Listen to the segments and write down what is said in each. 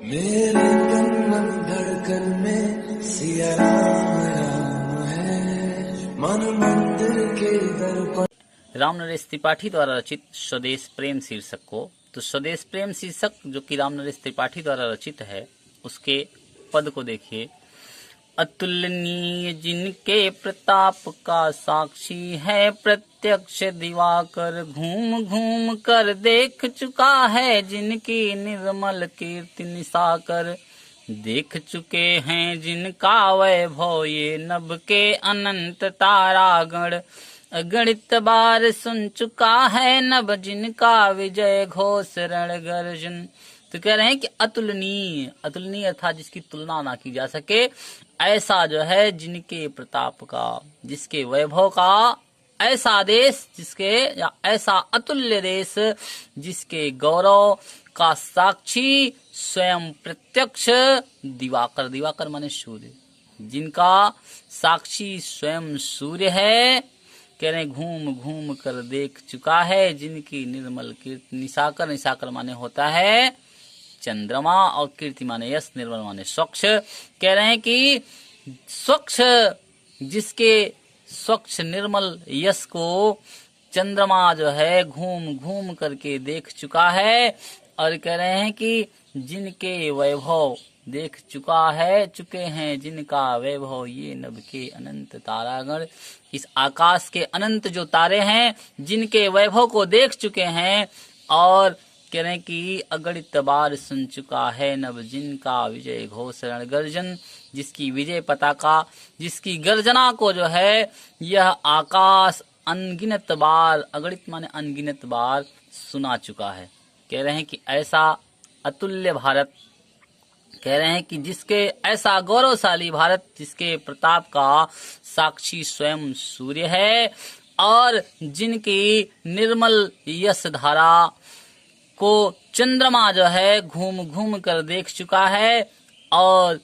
मेरे तन मन धड़कन में सिया राम राम है, मन मंदिर के दर्पण। राम नरेश त्रिपाठी द्वारा रचित स्वदेश प्रेम शीर्षक को, तो स्वदेश प्रेम शीर्षक जो कि राम नरेश त्रिपाठी द्वारा रचित है, उसके पद को देखिए। अतुलनीय जिनके प्रताप का साक्षी है प्रत्यक्ष दिवाकर, घूम घूम कर देख चुका है जिनकी निर्मल कीर्ति निशाकर। देख चुके हैं जिनका वैभव ये नभ के अनंत तारागण, अगणित बार सुन चुका है नभ जिनका विजय घोष रण गर्जन। तो कह रहे हैं कि अतुलनीय, अतुलनीय अर्थात जिसकी तुलना ना की जा सके, ऐसा जो है जिनके प्रताप का, जिसके वैभव का ऐसा देश, जिसके या ऐसा अतुल्य देश जिसके गौरव का साक्षी स्वयं प्रत्यक्ष दिवाकर, दिवाकर माने सूर्य, जिनका साक्षी स्वयं सूर्य है। कह रहे घूम घूम कर देख चुका है जिनकी निर्मल कीर्ति, निशाकर, निशाकर माने होता है चंद्रमा और कीर्ति माने यश, निर्मल माने स्वच्छ। कह रहे हैं कि स्वच्छ, जिसके स्वच्छ निर्मल यश को चंद्रमा जो है घूम घूम करके देख चुका है, और कह रहे हैं कि जिनके वैभव देख चुका है, चुके हैं जिनका वैभव ये नभ के अनंत तारागण, इस आकाश के अनंत जो तारे हैं जिनके वैभव को देख चुके हैं, और कह रहे हैं कि अगणित बार सुन चुका है नभ जिनका विजय घोष रण गर्जन, जिसकी विजय पताका, जिसकी गर्जना को जो है यह आकाश अनगिनत बार, अगणित माने अनगिनत बार सुना चुका है। कह रहे हैं कि ऐसा अतुल्य भारत, कह रहे हैं कि जिसके ऐसा गौरवशाली भारत जिसके प्रताप का साक्षी स्वयं सूर्य है, और जिनकी निर्मल यश धारा को चंद्रमा जो है घूम घूम कर देख चुका है, और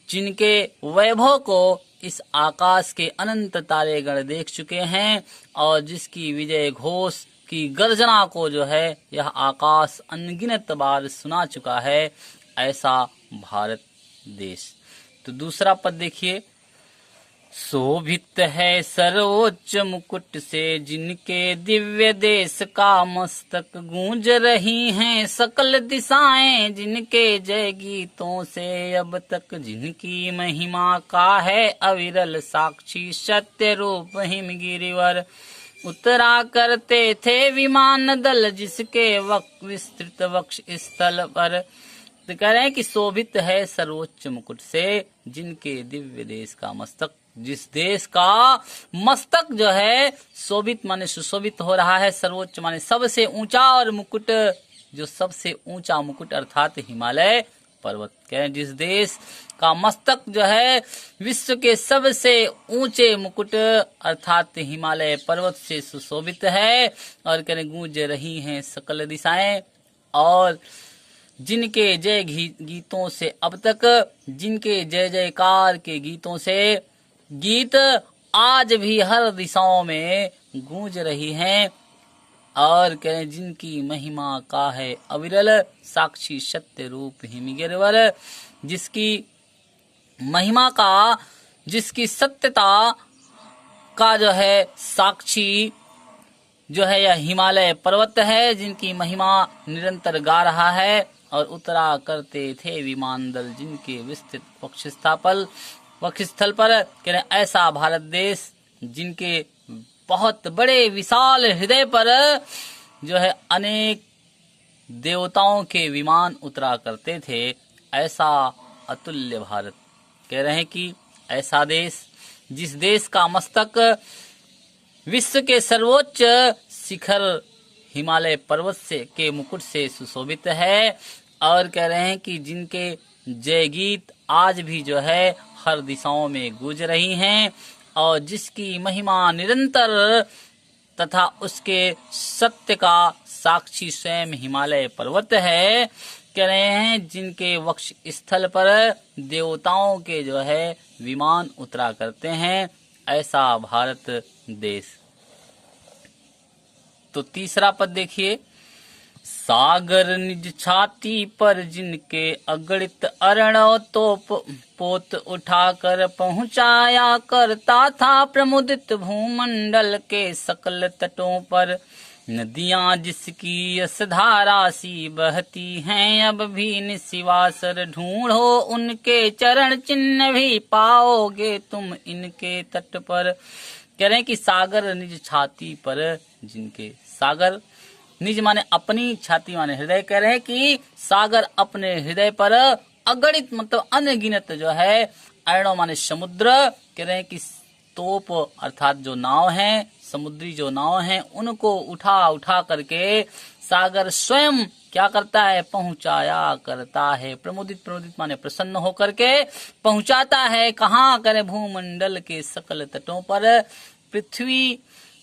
जिनके वैभव को इस आकाश के अनंत तारेगण देख चुके हैं, और जिसकी विजय घोष की गर्जना को जो है यह आकाश अनगिनत बार सुना चुका है, ऐसा भारत देश। तो दूसरा पद देखिए। शोभित है सर्वोच्च मुकुट से जिनके दिव्य देश का मस्तक, गूंज रही हैं सकल दिशाएं जिनके जय गीतों से अब तक, जिनकी महिमा का है अविरल साक्षी सत्य रूप हिमगिरिवर, उतरा करते थे विमान दल जिसके विस्तृत वक्ष स्थल पर। तो कह रहे हैं कि शोभित है सर्वोच्च मुकुट से जिनके दिव्य देश का मस्तक, जिस देश का मस्तक जो है शोभित माने सुशोभित हो रहा है, सर्वोच्च माने सबसे ऊंचा, और मुकुट जो सबसे ऊंचा मुकुट अर्थात हिमालय पर्वत। कह रहे हैं जिस देश का मस्तक जो है विश्व के सबसे ऊंचे मुकुट अर्थात हिमालय पर्वत से सुशोभित है, और कह रहे गूंज रही हैं सकल दिशाएं, और जिनके जय गीतों से अब तक, जिनके जय जयकार के गीतों से गीत आज भी हर दिशाओं में गूंज रही हैं, और कह रहे जिनकी महिमा का है अविरल साक्षी सत्य रूप हिमगिरिवर, जिसकी महिमा का, जिसकी सत्यता का जो है साक्षी जो है यह हिमालय पर्वत है, जिनकी महिमा निरंतर गा रहा है, और उतरा करते थे विमान दल जिनके विस्तृत वक्षस्थल पर। कह रहे ऐसा भारत देश जिनके बहुत बड़े विशाल हृदय पर जो है अनेक देवताओं के विमान उतरा करते थे, ऐसा अतुल्य भारत। कह रहे हैं कि ऐसा देश, जिस देश का मस्तक विश्व के सर्वोच्च शिखर हिमालय पर्वत से के मुकुट से सुशोभित है, और कह रहे हैं कि जिनके जय गीत आज भी जो है हर दिशाओं में गूंज रही हैं, और जिसकी महिमा निरंतर तथा उसके सत्य का साक्षी स्वयं हिमालय पर्वत है। कह रहे हैं जिनके वक्ष स्थल पर देवताओं के जो है विमान उतरा करते हैं, ऐसा भारत देश। तो तीसरा पद देखिए। सागर निज छाती पर जिनके अगणित अरणव तोप पोत उठाकर पहुँचाया करता था प्रमुदित भूमंडल के सकल तटों पर। नदियां जिसकी यशधारा सी बहती हैं अब भी निशिवासर, ढूंढो उनके चरण चिन्ह भी पाओगे तुम इनके तट पर। कह रहे हैं कि सागर निज छाती पर जिनके, सागर निज माने अपनी, छाती माने हृदय। कह रहे हैं कि सागर अपने हृदय पर अगणित मतलब अनगिनत जो है, अरणों माने समुद्र। कह रहे हैं कि तोप अर्थात जो नाव हैं, समुद्री जो नाव हैं, उनको उठा उठा करके सागर स्वयं क्या करता है, पहुंचाया करता है। प्रमुदित, प्रमुदित माने प्रसन्न होकर के पहुंचाता है। कहाँ करे, भूमंडल के सकल तटों पर। पृथ्वी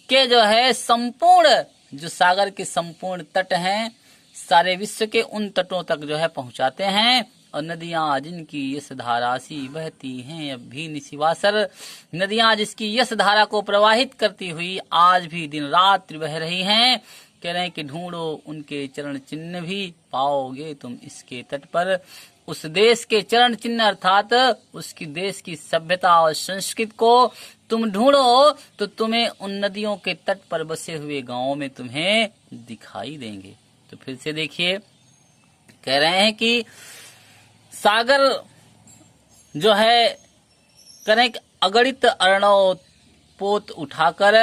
के जो है संपूर्ण, जो सागर के संपूर्ण तट हैं, सारे विश्व के उन तटों तक जो है पहुंचाते हैं। और नदियां जिनकी यश धारा सी बहती हैं अब भी निशिवासर, नदियां जिसकी यश धारा को प्रवाहित करती हुई आज भी दिन रात बह रही हैं। कह रहे हैं कि ढूंढो उनके चरण चिन्ह भी पाओगे तुम इसके तट पर। उस देश के चरण चिन्ह अर्थात उसकी देश की सभ्यता और संस्कृति को तुम ढूंढो तो तुम्हें उन नदियों के तट पर बसे हुए गांवों में तुम्हें दिखाई देंगे। तो फिर से देखिए, कह रहे हैं कि सागर जो है, कह रहे हैं कि अगणित अर्णव पोत उठाकर,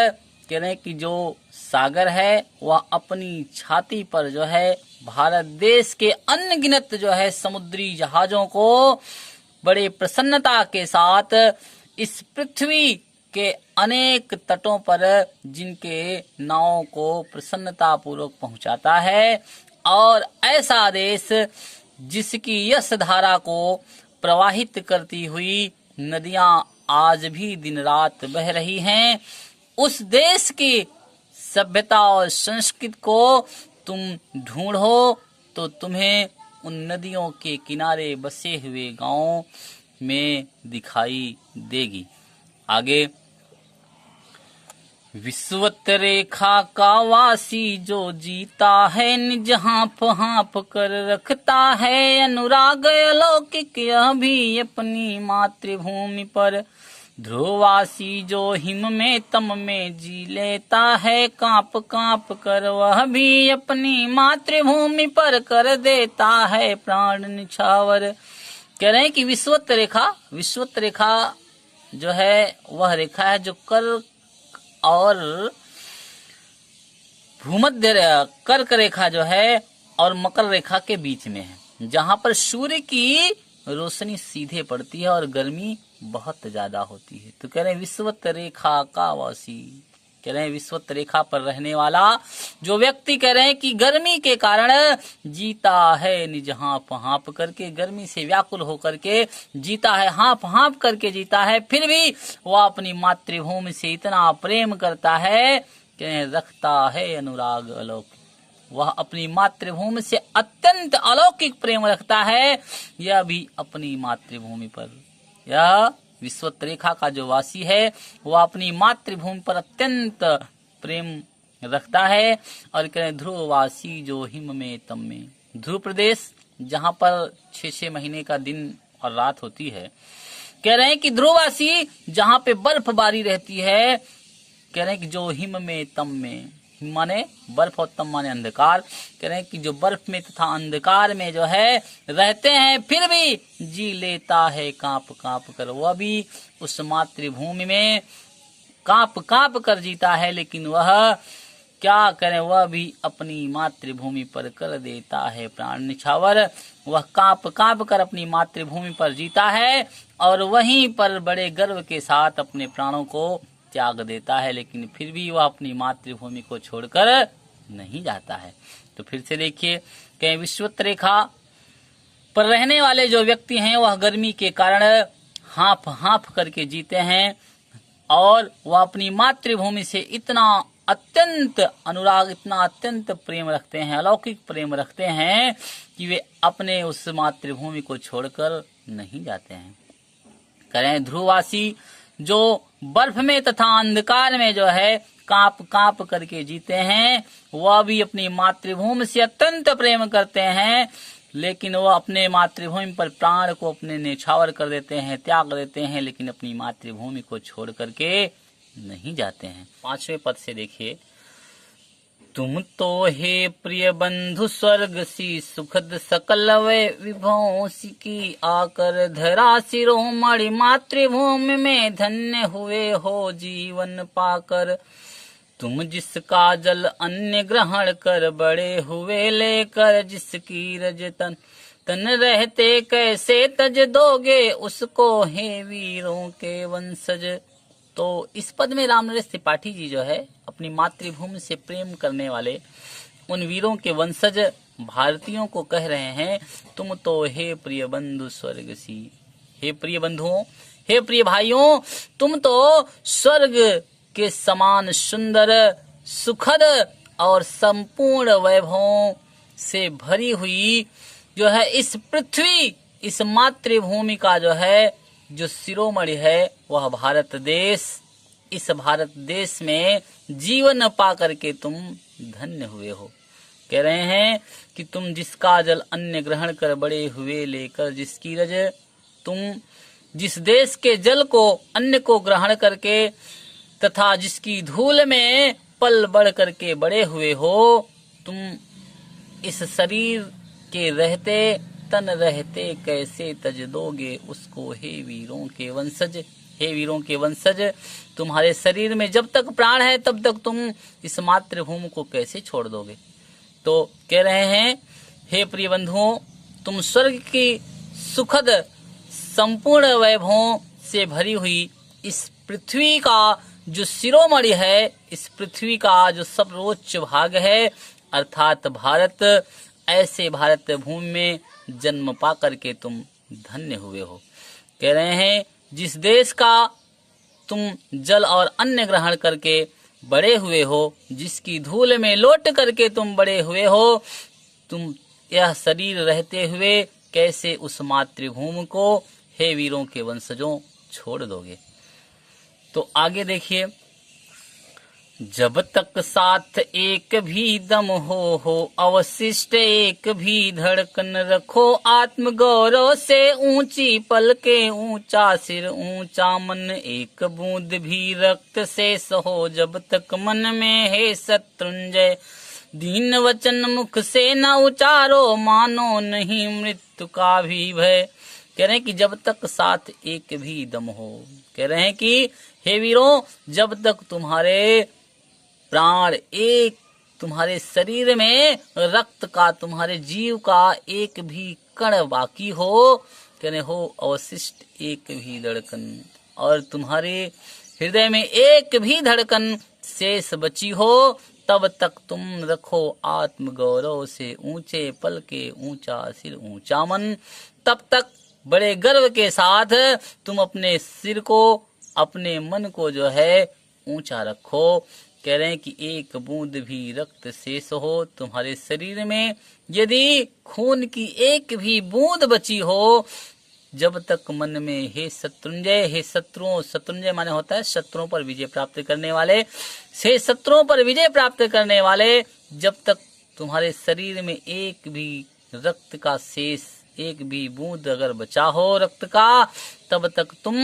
कह रहे हैं कि जो सागर है वह अपनी छाती पर जो है भारत देश के अनगिनत जो है समुद्री जहाजों को बड़े प्रसन्नता के साथ इस पृथ्वी के अनेक तटों पर जिनके नावों को प्रसन्नता पूर्वक पहुंचाता है। और ऐसा देश जिसकी यश धारा को प्रवाहित करती हुई नदियां आज भी दिन रात बह रही हैं, उस देश की सभ्यता और संस्कृति को तुम ढूंढो तो तुम्हें उन नदियों के किनारे बसे हुए गांवों में दिखाई देगी। आगे, विश्वत रेखा का वासी जो जीता है निज हाँफ हाँफ कर रखता है अनुराग अलौकिक यह भी अपनी मातृभूमि पर। ध्रुववासी जो हिम में तम में जी लेता है कांप कांप कर वह भी अपनी मातृभूमि पर कर देता है प्राण निछावर। कह रहे हैं कि विश्वत रेखा, विश्वत रेखा जो है वह रेखा है जो कर और भूमध्य कर्क रेखा जो है और मकर रेखा के बीच में है, जहां पर सूर्य की रोशनी सीधे पड़ती है और गर्मी बहुत ज्यादा होती है। तो कह रहे हैं विश्वत रेखा का वासी, कह रहे हैं विश्वत रेखा पर रहने वाला जो व्यक्ति, कह रहे हैं कि गर्मी के कारण जीता है निज हाँफ हाँफ करके, गर्मी से व्याकुल होकर के जीता है, हाँफ हाँफ करके जीता है, फिर भी वह अपनी मातृभूमि से इतना प्रेम करता है, कह रहे हैं रखता है अनुराग अलौकिक, वह अपनी मातृभूमि से अत्यंत अलौकिक प्रेम रखता है, यह भी अपनी मातृभूमि पर। यह विश्वत रेखा का जो वासी है वह अपनी मातृभूमि पर अत्यंत प्रेम रखता है। और कह रहे ध्रुववासी जो हिम में तम में, ध्रुव प्रदेश जहां पर 6-6 महीने का दिन और रात होती है, कह रहे हैं कि ध्रुववासी जहां पे बर्फबारी रहती है, कह रहे हैं कि जो हिम में तम में, माने बर्फ और तम माने अंधकार, कह रहे हैं कि जो बर्फ में तथा अंधकार में जो है रहते हैं फिर भी जी लेता है कांप कांप कर, वह भी उस मातृभूमि में कांप कांप कर जीता है, लेकिन वह क्या करे, वह भी अपनी मातृभूमि पर कर देता है प्राण निछावर। वह कांप कांप कर अपनी मातृभूमि पर जीता है और वहीं पर बड़े गर्व के साथ अपने प्राणों को त्याग देता है, लेकिन फिर भी वह अपनी मातृभूमि को छोड़कर नहीं जाता है। तो फिर से देखिए, कहीं विश्वत रेखा पर रहने वाले जो व्यक्ति हैं वह गर्मी के कारण हाँफ हाँफ करके जीते हैं और वह अपनी मातृभूमि से इतना अत्यंत अनुराग, इतना अत्यंत प्रेम रखते हैं, अलौकिक प्रेम रखते हैं कि वे अपने उस मातृभूमि को छोड़कर नहीं जाते हैं। करें ध्रुववासी जो बर्फ में तथा अंधकार में जो है कांप कांप करके जीते हैं, वह भी अपनी मातृभूमि से अत्यंत प्रेम करते हैं, लेकिन वह अपने मातृभूमि पर प्राण को अपने न्यौछावर कर देते हैं, त्याग देते हैं, लेकिन अपनी मातृभूमि को छोड़ करके नहीं जाते हैं। 5वें पद से देखिए, तुम तो हे प्रिय बंधु स्वर्ग सी सुखद सकल विभवों की आकर धरा शिरोमणि मातृभूमि में धन्य हुए हो जीवन पाकर। तुम जिसका जल अन्य ग्रहण कर बड़े हुए लेकर जिसकी रज तन रहते कैसे तज दोगे उसको हे वीरों के वंशज। तो इस पद में रामनरेश त्रिपाठी जी जो है अपनी मातृभूमि से प्रेम करने वाले उन वीरों के वंशज भारतीयों को कह रहे हैं, तुम तो हे प्रिय बंधु स्वर्गसी, हे प्रिय बंधुओं, हे प्रिय भाइयों, तुम तो स्वर्ग के समान सुंदर, सुखद और संपूर्ण वैभवों से भरी हुई जो है इस पृथ्वी, इस मातृभूमि का जो है जो शिरोमणि है वह भारत देश, इस भारत देश में जीवन पा करके तुम धन्य हुए हो। कह रहे हैं कि तुम जिसका जल अन्य ग्रहण कर बड़े हुए लेकर जिसकी रज, तुम जिस देश के जल को अन्य को ग्रहण करके तथा जिसकी धूल में पल बढ़ करके बड़े हुए हो, तुम इस शरीर के रहते तन रहते कैसे तज दोगे उसको हे वीरों के वंशज। हे वीरों के वंशज, तुम्हारे शरीर में जब तक प्राण है तब तक तुम इस मातृभूमि को कैसे छोड़ दोगे। तो कह रहे हैं, हे प्रिय बंधुओं, तुम स्वर्ग की सुखद संपूर्ण वैभवों से भरी हुई इस पृथ्वी का जो शिरोमणि है, इस पृथ्वी का जो सर्वोच्च भाग है अर्थात भारत, ऐसे भारत भूमि में जन्म पा करके तुम धन्य हुए हो। कह रहे हैं, जिस देश का तुम जल और अन्न ग्रहण करके बड़े हुए हो, जिसकी धूल में लौट करके तुम बड़े हुए हो, तुम यह शरीर रहते हुए कैसे उस मातृभूमि को हे वीरों के वंशजों छोड़ दोगे। तो आगे देखिए, जब तक साथ एक भी दम हो अवशिष्ट एक भी धड़कन रखो, आत्म गौरव से ऊंची पलके ऊंचा सिर ऊंचा मन, एक बूंद भी रक्त शेष हो जब तक मन में हे शत्रुंजय, दीन वचन मुख से न उचारो मानो नहीं मृत्यु का भी भय। कह रहे हैं कि जब तक साथ एक भी दम हो, कह रहे हैं कि हे वीरों, जब तक तुम्हारे प्राण एक, तुम्हारे शरीर में रक्त का, तुम्हारे जीव का एक भी कण बाकी हो, कहने हो अवशिष्ट एक भी धड़कन, और तुम्हारे हृदय में एक भी धड़कन शेष बची हो, तब तक तुम रखो आत्म गौरव से ऊंचे पल के ऊंचा सिर ऊंचा मन। तब तक बड़े गर्व के साथ तुम अपने सिर को, अपने मन को जो है ऊंचा रखो। कह रहे हैं कि एक बूंद भी रक्त शेष हो तुम्हारे शरीर में, यदि खून की एक भी बूंद बची हो, जब तक मन में हे शत्रुंजय, हे शत्रुओं, शत्रुंजय माने होता है शत्रुओं पर विजय प्राप्त करने वाले, हे शत्रुओं पर विजय प्राप्त करने वाले, जब तक तुम्हारे शरीर में एक भी रक्त का शेष, एक भी बूंद अगर बचा हो रक्त का, तब तक तुम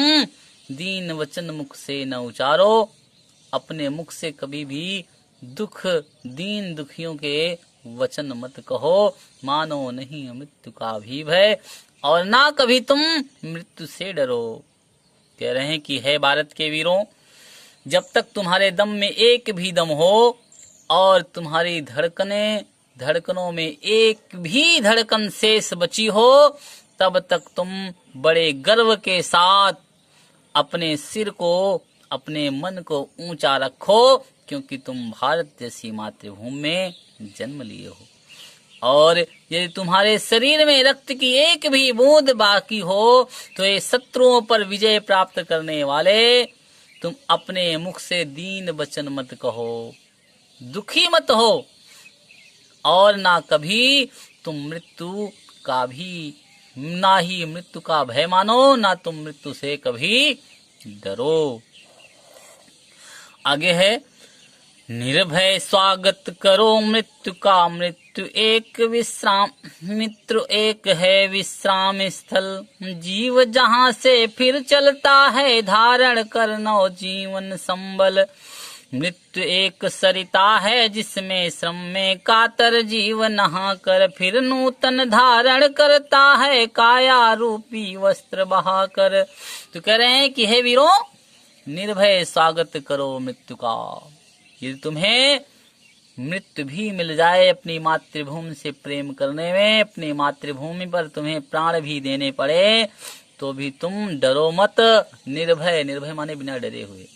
दीन वचन मुख से न उचारो, अपने मुख से कभी भी दुख, दीन दुखियों के वचन मत कहो, मानो नहीं मृत्यु का भी भय, और ना कभी तुम मृत्यु से डरो। कह रहे हैं कि हे भारत के वीरों, जब तक तुम्हारे दम में एक भी दम हो और तुम्हारी धड़कनों में एक भी धड़कन शेष बची हो, तब तक तुम बड़े गर्व के साथ अपने सिर को, अपने मन को ऊंचा रखो, क्योंकि तुम भारत जैसी मातृभूमि में जन्म लिए हो। और यदि तुम्हारे शरीर में रक्त की एक भी बूंद बाकी हो, तो ये शत्रुओं पर विजय प्राप्त करने वाले, तुम अपने मुख से दीन वचन मत कहो, दुखी मत हो, और ना कभी तुम मृत्यु का भी, ना ही मृत्यु का भय मानो, ना तुम मृत्यु से कभी डरो। आगे है, निर्भय स्वागत करो मृत्यु का, मृत्यु एक विश्राम, मित्र एक है विश्राम स्थल। जीव जहाँ से फिर चलता है, धारण कर नव जीवन संबल। मृत्यु एक सरिता है जिसमें श्रम में कातर, जीव नहा कर फिर नूतन धारण करता है, काया रूपी वस्त्र बहाकर। तो कह रहे हैं कि हे वीरों, निर्भय स्वागत करो मृत्यु का। यदि तुम्हें मृत्यु भी मिल जाए अपनी मातृभूमि से प्रेम करने में, अपनी मातृभूमि पर तुम्हें प्राण भी देने पड़े, तो भी तुम डरो मत। निर्भय, निर्भय माने बिना डरे हुए,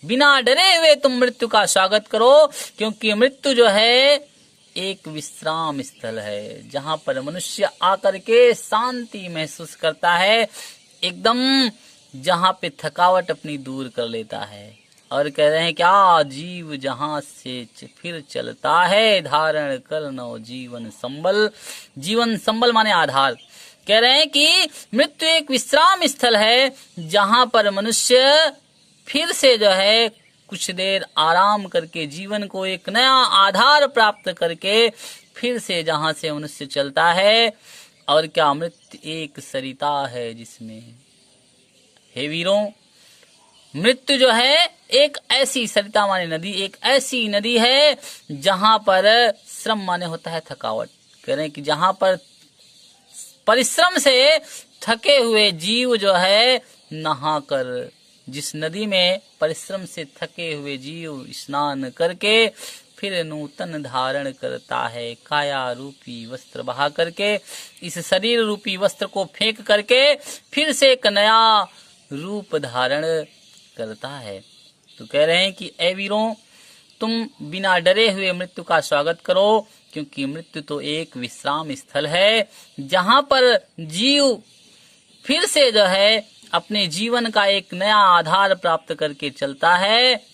बिना डरे हुए तुम मृत्यु का स्वागत करो, क्योंकि मृत्यु जो है एक विश्राम स्थल है, जहां पर मनुष्य आकर के शांति महसूस करता है, एकदम जहां पे थकावट अपनी दूर कर लेता है। और कह रहे हैं क्या, जीव जहां से फिर चलता है, धारण कर नव जीवन संबल। जीवन संबल माने आधार। कह रहे हैं कि मृत्यु एक विश्राम स्थल है, जहां पर मनुष्य फिर से जो है कुछ देर आराम करके, जीवन को एक नया आधार प्राप्त करके फिर से जहां से मनुष्य चलता है। और क्या, मृत्यु एक सरिता है जिसमें, हे वीरों, मृत्यु जो है एक ऐसी सरिता माने नदी, एक ऐसी नदी है जहां पर श्रम माने होता है थकावट। कह रहे हैं कि जहां पर परिश्रम से थके हुए जीव जो है नहाकर, जिस नदी में परिश्रम से थके हुए जीव स्नान करके फिर नूतन धारण करता है, काया रूपी वस्त्र बहा करके, इस शरीर रूपी वस्त्र को फेंक करके फिर से एक नया रूप धारण करता है। तो कह रहे हैं कि ए वीरों, तुम बिना डरे हुए मृत्यु का स्वागत करो, क्योंकि मृत्यु तो एक विश्राम स्थल है, जहां पर जीव फिर से जो है अपने जीवन का एक नया आधार प्राप्त करके चलता है।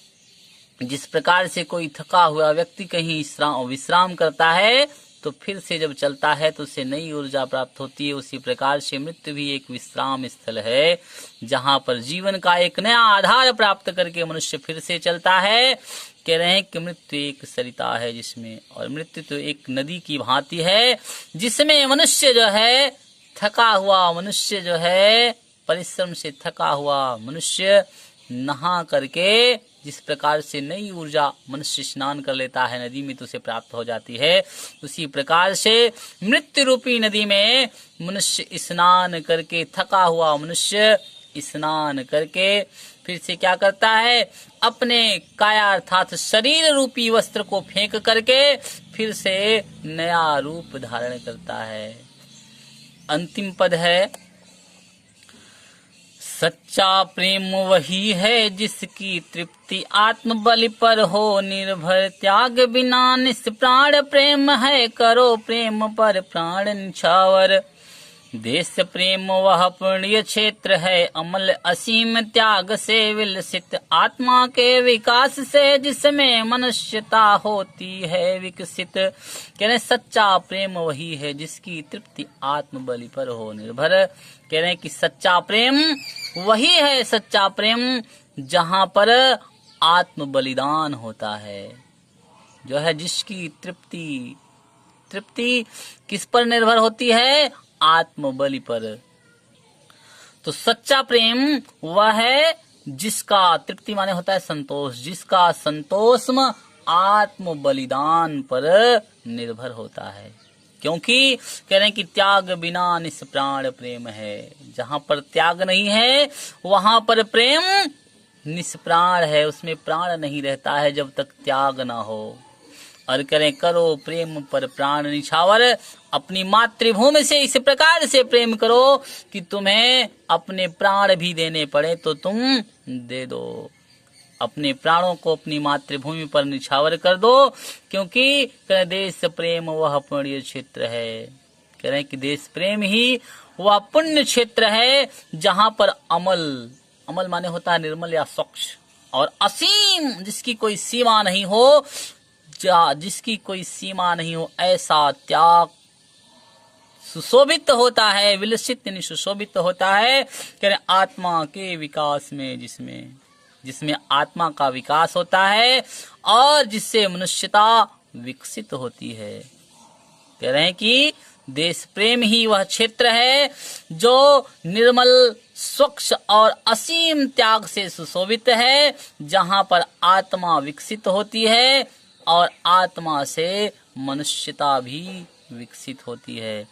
जिस प्रकार से कोई थका हुआ व्यक्ति कहीं विश्राम करता है, तो फिर से जब चलता है तो उसे नई ऊर्जा प्राप्त होती है, उसी प्रकार से मृत्यु भी एक विश्राम स्थल है, जहां पर जीवन का एक नया आधार प्राप्त करके मनुष्य फिर से चलता है। कह रहे हैं कि मृत्यु एक सरिता है जिसमें, और मृत्यु तो एक नदी की भांति है जिसमें मनुष्य जो है थका हुआ, मनुष्य जो है परिश्रम से थका हुआ मनुष्य नहा करके, जिस प्रकार से नई ऊर्जा मनुष्य स्नान कर लेता है नदी में तो उसे प्राप्त हो जाती है, उसी प्रकार से मृत्यु रूपी नदी में मनुष्य स्नान करके, थका हुआ मनुष्य स्नान करके फिर से क्या करता है, अपने काया अर्थात शरीर रूपी वस्त्र को फेंक करके फिर से नया रूप धारण करता है। अंतिम पद है, सच्चा प्रेम वही है जिसकी तृप्ति आत्मबल पर हो निर्भर, त्याग बिना निष्प्राण प्रेम है, करो प्रेम पर प्राण निछावर। देश प्रेम वह पुण्य क्षेत्र है, अमल असीम त्याग से विलसित, आत्मा के विकास से जिसमें मनुष्यता होती है विकसित। कह रहे सच्चा प्रेम वही है जिसकी तृप्ति आत्मबल पर हो निर्भर। कह रहे हैं कि सच्चा प्रेम वही है, सच्चा प्रेम जहां पर आत्म बलिदान होता है, जो है जिसकी तृप्ति किस पर निर्भर होती है, आत्म बलि पर। तो सच्चा प्रेम वह है जिसका तृप्ति माने होता है संतोष, जिसका संतोष आत्म बलिदान पर निर्भर होता है। क्योंकि कह रहे हैं कि त्याग बिना निष्प्राण प्रेम है, जहां पर त्याग नहीं है वहां पर प्रेम निष्प्राण है, उसमें प्राण नहीं रहता है जब तक त्याग ना हो। और करें करो प्रेम पर प्राण निछावर, अपनी मातृभूमि से इस प्रकार से प्रेम करो कि तुम्हें अपने प्राण भी देने पड़े तो तुम दे दो, अपने प्राणों को अपनी मातृभूमि पर निछावर कर दो। क्योंकि देश प्रेम वह पुण्य क्षेत्र है, कह रहे हैं कि देश प्रेम ही वह पुण्य क्षेत्र है जहां पर अमल माने होता है निर्मल या स्वच्छ, और असीम जिसकी कोई सीमा नहीं हो, जिसकी कोई सीमा नहीं हो, ऐसा त्याग सुशोभित होता है, विलसित यानी सुशोभित होता है कह रहे आत्मा के विकास में, जिसमें आत्मा का विकास होता है और जिससे मनुष्यता विकसित होती है। कह रहे हैं कि देश प्रेम ही वह क्षेत्र है जो निर्मल, स्वच्छ और असीम त्याग से सुशोभित है, जहां पर आत्मा विकसित होती है और आत्मा से मनुष्यता भी विकसित होती है।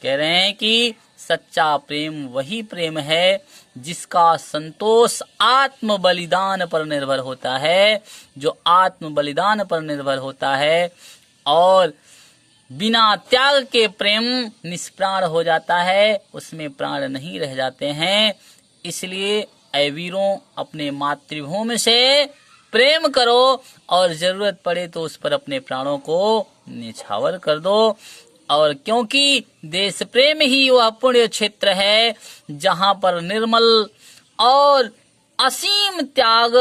कह रहे हैं कि सच्चा प्रेम वही प्रेम है जिसका संतोष आत्म बलिदान पर निर्भर होता है, जो आत्म बलिदान पर निर्भर होता है, और बिना त्याग के प्रेम निष्प्राण हो जाता है, उसमें प्राण नहीं रह जाते हैं। इसलिए ऐ वीरों, अपने मातृभूमि से प्रेम करो और जरूरत पड़े तो उस पर अपने प्राणों को निछावर कर दो। और क्योंकि देश प्रेम ही वह पुण्य क्षेत्र है जहां पर निर्मल और असीम त्याग,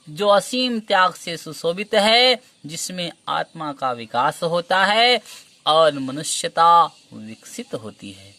जो असीम त्याग से सुशोभित है, जिसमें आत्मा का विकास होता है और मनुष्यता विकसित होती है।